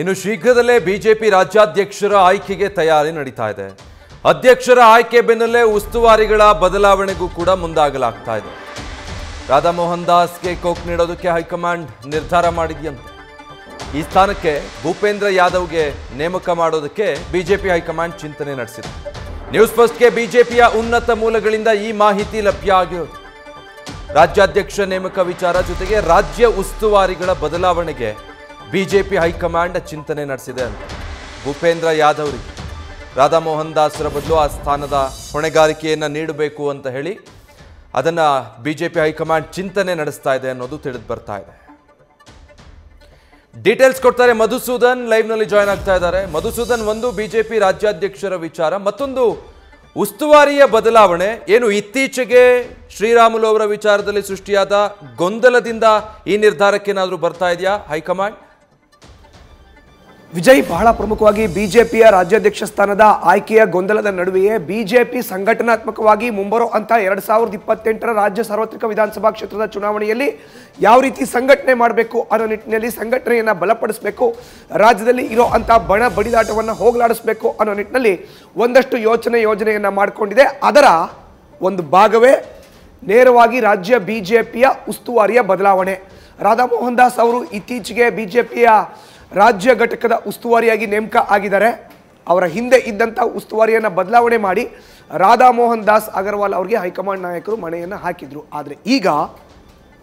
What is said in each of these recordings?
ಇನ್ನು ಶೀಘ್ರದಲ್ಲೇ ಬಿಜೆಪಿ ರಾಜ್ಯಾಧ್ಯಕ್ಷರ ಆಯ್ಕೆಗೆ ತಯಾರಿ ನಡೀತಾ ಇದೆ. ಅಧ್ಯಕ್ಷರ ಆಯ್ಕೆ ಬೆನ್ನಲ್ಲೇ ಉಸ್ತುವಾರಿಗಳ ಬದಲಾವಣೆಗೂ ಕೂಡ ಮುಂದಾಗಲಾಗ್ತಾ ಇದೆ. ರಾಧಾ ಮೋಹನ್ ದಾಸ್ಗೆ ಕೋಕ್ ನೀಡೋದಕ್ಕೆ ಹೈಕಮಾಂಡ್ ನಿರ್ಧಾರ ಮಾಡಿದೆಯಂತೆ. ಈ ಸ್ಥಾನಕ್ಕೆ ಭೂಪೇಂದ್ರ ಯಾದವ್ಗೆ ನೇಮಕ ಮಾಡೋದಕ್ಕೆ ಬಿಜೆಪಿ ಹೈಕಮಾಂಡ್ ಚಿಂತನೆ ನಡೆಸಿದೆ. ನ್ಯೂಸ್ ಫಸ್ಟ್ಗೆ ಬಿಜೆಪಿಯ ಉನ್ನತ ಮೂಲಗಳಿಂದ ಈ ಮಾಹಿತಿ ಲಭ್ಯ ಆಗಿರೋದು. ರಾಜ್ಯಾಧ್ಯಕ್ಷ ನೇಮಕ ವಿಚಾರ ಜೊತೆಗೆ ರಾಜ್ಯ ಉಸ್ತುವಾರಿಗಳ ಬದಲಾವಣೆಗೆ ಬಿಜೆಪಿ ಹೈಕಮಾಂಡ್ ಚಿಂತನೆ ನಡೆಸಿದೆ ಅಂತ. ಭೂಪೇಂದ್ರ ಯಾದವ್ರಿಗೆ ರಾಧಾ ಮೋಹನ್ ದಾಸ್ರ ಬದಲು ಆ ಸ್ಥಾನದ ಹೊಣೆಗಾರಿಕೆಯನ್ನು ನೀಡಬೇಕು ಅಂತ ಹೇಳಿ ಅದನ್ನು ಬಿಜೆಪಿ ಹೈಕಮಾಂಡ್ ಚಿಂತನೆ ನಡೆಸ್ತಾ ಇದೆ ಅನ್ನೋದು ತಿಳಿದು ಬರ್ತಾ ಇದೆ. ಡೀಟೇಲ್ಸ್ ಕೊಡ್ತಾರೆ ಮಧುಸೂದನ್, ಲೈವ್ನಲ್ಲಿ ಜಾಯ್ನ್ ಆಗ್ತಾ ಇದ್ದಾರೆ. ಮಧುಸೂದನ್, ಒಂದು ಬಿಜೆಪಿ ರಾಜ್ಯಾಧ್ಯಕ್ಷರ ವಿಚಾರ, ಮತ್ತೊಂದು ಉಸ್ತುವಾರಿಯ ಬದಲಾವಣೆ. ಏನು ಇತ್ತೀಚೆಗೆ ಶ್ರೀರಾಮುಲು ಅವರ ವಿಚಾರದಲ್ಲಿ ಸೃಷ್ಟಿಯಾದ ಗೊಂದಲದಿಂದ ಈ ನಿರ್ಧಾರಕ್ಕೇನಾದರೂ ಬರ್ತಾ ಇದೆಯಾ ಹೈಕಮಾಂಡ್? ವಿಜಯ್, ಬಹಳ ಪ್ರಮುಖವಾಗಿ ಬಿಜೆಪಿಯ ರಾಜ್ಯಾಧ್ಯಕ್ಷ ಸ್ಥಾನದ ಆಯ್ಕೆಯ ಗೊಂದಲದ ನಡುವೆಯೇ ಬಿಜೆಪಿ ಸಂಘಟನಾತ್ಮಕವಾಗಿ ಮುಂಬರೋ ಅಂತ 2028ರ ರಾಜ್ಯ ಸಾರ್ವತ್ರಿಕ ವಿಧಾನಸಭಾ ಕ್ಷೇತ್ರದ ಚುನಾವಣೆಯಲ್ಲಿ ಯಾವ ರೀತಿ ಸಂಘಟನೆ ಮಾಡಬೇಕು ಅನ್ನೋ ನಿಟ್ಟಿನಲ್ಲಿ ಸಂಘಟನೆಯನ್ನು ಬಲಪಡಿಸಬೇಕು, ರಾಜ್ಯದಲ್ಲಿ ಇರೋ ಅಂತ ಬಣ ಬಡಿದಾಟವನ್ನು ಹೋಗಲಾಡಿಸಬೇಕು ಅನ್ನೋ ನಿಟ್ಟಿನಲ್ಲಿ ಒಂದಷ್ಟು ಯೋಜನೆಯನ್ನು ಮಾಡಿಕೊಂಡಿದೆ. ಅದರ ಒಂದು ಭಾಗವೇ ನೇರವಾಗಿ ರಾಜ್ಯ ಬಿಜೆಪಿಯ ಉಸ್ತುವಾರಿಯ ಬದಲಾವಣೆ. ರಾಧಾ ಮೋಹನ್ ದಾಸ್ ಅವರು ಇತ್ತೀಚೆಗೆ ಬಿಜೆಪಿಯ ರಾಜ್ಯ ಘಟಕದ ಉಸ್ತುವಾರಿಯಾಗಿ ನೇಮಕ ಆಗಿದ್ದಾರೆ. ಅವರ ಹಿಂದೆ ಇದ್ದಂಥ ಉಸ್ತುವಾರಿಯನ್ನು ಬದಲಾವಣೆ ಮಾಡಿ ರಾಧಾ ಮೋಹನ್ ದಾಸ್ ಅಗರ್ವಾಲ್ ಅವರಿಗೆ ಹೈಕಮಾಂಡ್ ನಾಯಕರು ಮಣೆಯನ್ನು ಹಾಕಿದ್ರು. ಆದರೆ ಈಗ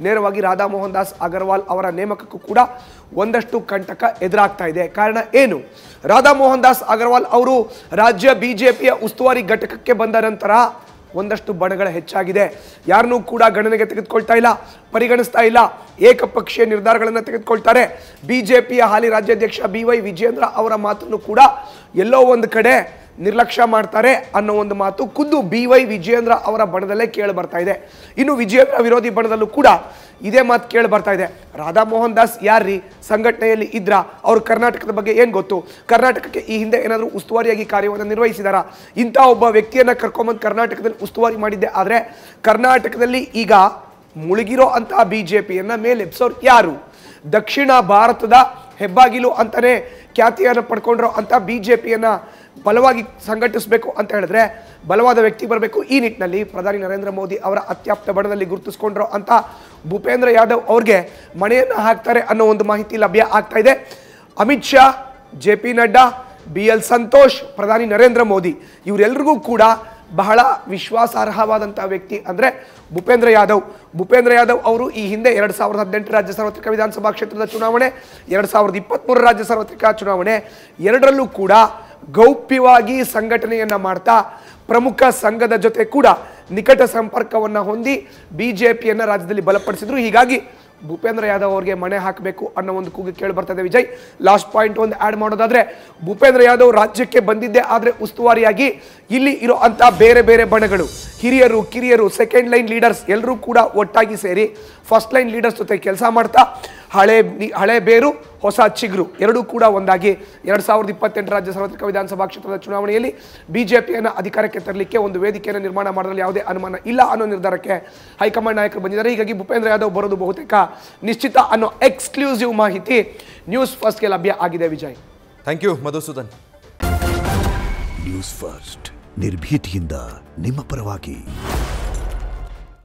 ನೇರವಾಗಿ ರಾಧಾ ಮೋಹನ್ ದಾಸ್ ಅಗರ್ವಾಲ್ ಅವರ ನೇಮಕಕ್ಕೂ ಕೂಡ ಒಂದಷ್ಟು ಕಂಟಕ ಎದುರಾಗ್ತಾ ಇದೆ. ಕಾರಣ ಏನು? ರಾಧಾ ಮೋಹನ್ ದಾಸ್ ಅಗರ್ವಾಲ್ ಅವರು ರಾಜ್ಯ ಬಿಜೆಪಿಯ ಉಸ್ತುವಾರಿ ಘಟಕಕ್ಕೆ ಬಂದ ನಂತರ ಒಂದಷ್ಟು ಬಣಗಳ ಹೆಚ್ಚಾಗಿದೆ. ಯಾರನ್ನೂ ಕೂಡ ಗಣನೆಗೆ ತೆಗೆದುಕೊಳ್ತಾ ಇಲ್ಲ, ಪರಿಗಣಿಸ್ತಾ ಇಲ್ಲ, ಏಕಪಕ್ಷೀಯ ನಿರ್ಧಾರಗಳನ್ನು ತೆಗೆದುಕೊಳ್ತಾರೆ. ಬಿಜೆಪಿಯ ಹಾಲಿ ರಾಜ್ಯಾಧ್ಯಕ್ಷ BY ವಿಜೇಂದ್ರ ಅವರ ಮಾತನ್ನು ಕೂಡ ಎಲ್ಲೋ ಒಂದು ಕಡೆ ನಿರ್ಲಕ್ಷ್ಯ ಮಾಡ್ತಾರೆ ಅನ್ನೋ ಒಂದು ಮಾತು ಖುದ್ದು BY ವಿಜೇಂದ್ರ ಅವರ ಬಣದಲ್ಲೇ ಕೇಳಿ ಬರ್ತಾ ಇದೆ. ಇನ್ನು ವಿಜೇಂದ್ರ ವಿರೋಧಿ ಬಣದಲ್ಲೂ ಕೂಡ ಇದೇ ಮಾತು ಕೇಳಿ ಬರ್ತಾ ಇದೆ. ರಾಧಾ ಮೋಹನ್ ದಾಸ್ ಯಾರ್ರೀ, ಸಂಘಟನೆಯಲ್ಲಿ ಇದ್ರ, ಅವರು ಕರ್ನಾಟಕದ ಬಗ್ಗೆ ಏನು ಗೊತ್ತು, ಕರ್ನಾಟಕಕ್ಕೆ ಈ ಹಿಂದೆ ಏನಾದರೂ ಉಸ್ತುವಾರಿಯಾಗಿ ಕಾರ್ಯವನ್ನು ನಿರ್ವಹಿಸಿದಾರ, ಇಂಥ ಒಬ್ಬ ವ್ಯಕ್ತಿಯನ್ನು ಕರ್ಕೊಂಬಂದು ಕರ್ನಾಟಕದಲ್ಲಿ ಉಸ್ತುವಾರಿ ಮಾಡಿದ್ದೆ. ಆದರೆ ಕರ್ನಾಟಕದಲ್ಲಿ ಈಗ ಮುಳುಗಿರೋ ಅಂತಹ ಬಿಜೆಪಿಯನ್ನು ಮೇಲೆಬ್ಸೋರು ಯಾರು? ದಕ್ಷಿಣ ಭಾರತದ ಹೆಬ್ಬಾಗಿಲು ಅಂತಾನೆ ಖ್ಯಾತಿಯನ್ನು ಪಡ್ಕೊಂಡಿರೋ ಅಂತ ಬಿಜೆಪಿಯನ್ನು ಬಲವಾಗಿ ಸಂಘಟಿಸಬೇಕು ಅಂತ ಹೇಳಿದ್ರೆ ಬಲವಾದ ವ್ಯಕ್ತಿ ಬರಬೇಕು. ಈ ನಿಟ್ಟಿನಲ್ಲಿ ಪ್ರಧಾನಿ ನರೇಂದ್ರ ಮೋದಿ ಅವರ ಅತ್ಯಾಪ್ತ ಬಣದಲ್ಲಿ ಗುರುತಿಸ್ಕೊಂಡಿರೋ ಅಂತ ಭೂಪೇಂದ್ರ ಯಾದವ್ ಅವ್ರಿಗೆ ಮಣೆಯನ್ನು ಹಾಕ್ತಾರೆ ಅನ್ನೋ ಒಂದು ಮಾಹಿತಿ ಲಭ್ಯ ಆಗ್ತಾ ಇದೆ. ಅಮಿತ್ ಶಾ, JP ನಡ್ಡಾ, BL ಸಂತೋಷ್, ಪ್ರಧಾನಿ ನರೇಂದ್ರ ಮೋದಿ ಇವರೆಲ್ಲರಿಗೂ ಕೂಡ ಬಹಳ ವಿಶ್ವಾಸಾರ್ಹವಾದಂಥ ವ್ಯಕ್ತಿ ಅಂದರೆ ಭೂಪೇಂದ್ರ ಯಾದವ್. ಭೂಪೇಂದ್ರ ಯಾದವ್ ಅವರು ಈ ಹಿಂದೆ 2018 ರಾಜ್ಯ ಸಾರ್ವತ್ರಿಕ ವಿಧಾನಸಭಾ ಕ್ಷೇತ್ರದ ಚುನಾವಣೆ, 2023 ರಾಜ್ಯ ಸಾರ್ವತ್ರಿಕ ಚುನಾವಣೆ ಎರಡರಲ್ಲೂ ಕೂಡ ಗೌಪ್ಯವಾಗಿ ಸಂಘಟನೆಯನ್ನು ಮಾಡ್ತಾ ಪ್ರಮುಖ ಸಂಘದ ಜೊತೆ ಕೂಡ ನಿಕಟ ಸಂಪರ್ಕವನ್ನು ಹೊಂದಿ ಬಿಜೆಪಿಯನ್ನು ರಾಜ್ಯದಲ್ಲಿ ಬಲಪಡಿಸಿದ್ರು. ಹೀಗಾಗಿ ಭೂಪೇಂದ್ರ ಯಾದವ್ ಅವರಿಗೆ ಮಣೆ ಹಾಕಬೇಕು ಅನ್ನೋ ಒಂದು ಕೂಗು ಕೇಳಿ ಬರ್ತದೆ. ವಿಜಯ್, ಲಾಸ್ಟ್ ಪಾಯಿಂಟ್ ಒಂದು ಆ್ಯಡ್ ಮಾಡೋದಾದ್ರೆ ಭೂಪೇಂದ್ರ ಯಾದವ್ ರಾಜ್ಯಕ್ಕೆ ಬಂದಿದ್ದೆ ಆದರೆ ಉಸ್ತುವಾರಿಯಾಗಿ ಇಲ್ಲಿ ಇರೋ ಅಂತ ಬೇರೆ ಬೇರೆ ಬಣಗಳು, ಹಿರಿಯರು, ಕಿರಿಯರು, ಸೆಕೆಂಡ್ ಲೈನ್ ಲೀಡರ್ಸ್ ಎಲ್ಲರೂ ಕೂಡ ಒಟ್ಟಾಗಿ ಸೇರಿ ಫಸ್ಟ್ ಲೈನ್ ಲೀಡರ್ಸ್ ಜೊತೆ ಕೆಲಸ ಮಾಡ್ತಾ ಹಳೆ ಬೇರು ಹೊಸ ಚಿಗುರು ಎರಡೂ ಕೂಡ ಒಂದಾಗಿ 2028 ರಾಜ್ಯ ಸಾರ್ವತ್ರಿಕ ವಿಧಾನಸಭಾ ಕ್ಷೇತ್ರದ ಚುನಾವಣೆಯಲ್ಲಿ ಬಿಜೆಪಿಯನ್ನು ಅಧಿಕಾರಕ್ಕೆ ತರಲಿಕ್ಕೆ ಒಂದು ವೇದಿಕೆಯನ್ನು ನಿರ್ಮಾಣ ಮಾಡೋದ್ರಲ್ಲಿ ಯಾವುದೇ ಅನುಮಾನ ಇಲ್ಲ ಅನ್ನೋ ನಿರ್ಧಾರಕ್ಕೆ ಹೈಕಮಾಂಡ್ ನಾಯಕರು ಬಂದಿದ್ದಾರೆ. ಹೀಗಾಗಿ ಭೂಪೇಂದ್ರ ಯಾದವ್ ಬರೋದು ಬಹುತೇಕ ನಿಶ್ಚಿತ ಅನ್ನೋ ಎಕ್ಸ್ಕ್ಲೂಸಿವ್ ಮಾಹಿತಿ ನ್ಯೂಸ್ ಫಸ್ಟ್ಗೆ ಲಭ್ಯ ಆಗಿದೆ. Vijay, thank you Madhusudan. News First ನಿರ್ಭೀತಿಯಿಂದ ನಿಮ್ಮ ಪರವಾಗಿ.